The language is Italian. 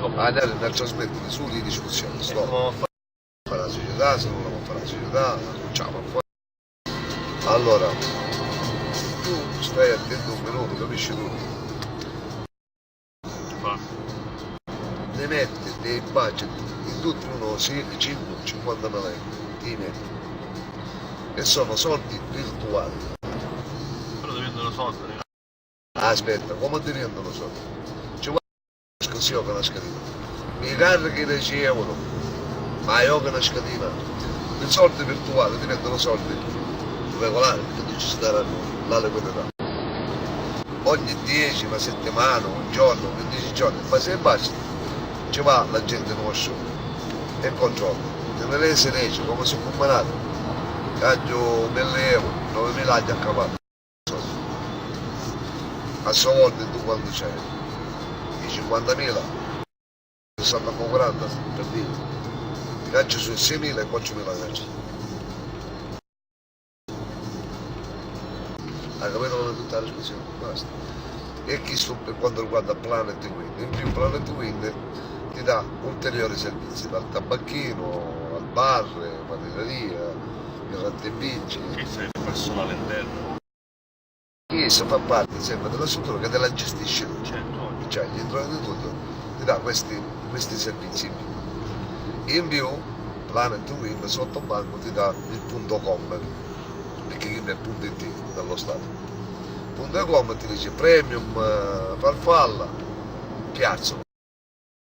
andare a trasmettere su di discussione, stop. Fare la società, se non la può fare la società, cominciamo a fare. Allora, tu stai attento un minuto, capisci tutto? Ne metti dei budget in tutti uno 50.000 euro, ti metti. E sono soldi virtuali. Però diventano soldi. Aspetta, come ti rendono soldi? Ci vuole così ho una schedina. Mi carichi 10 euro, ma io che una schedina. I soldi virtuali diventano soldi regolari, che tu ci staranno la liquidità. Ogni 10, una settimana, un giorno, 15 giorni, ma se basta, ci va la gente nostra e controlla. Nelle rese legge, come sono combinato, caggio 1.000 euro, 9.000 anni a cavallo. A soldi tu quando c'hai i 50.000, 60-40 per dire, caccio su 6.000 e 4.000 cacci. Hai capito come è tutta la discussione? Basta. E questo per quanto riguarda Planet Wind. In più Planet Wind ti dà ulteriori servizi, dal tabacchino al bar, panetteria, il latte e vinci. Che sei il personale interno? Questo fa parte sempre della struttura che te la gestisce tu. Certo. Cioè dentro di tutto ti dà questi servizi in più. In più Planet Wind sotto banco ti dà il punto .com, perché qui è il punto .it dello Stato. Punto .com ti dice premium, farfalla, piazzo,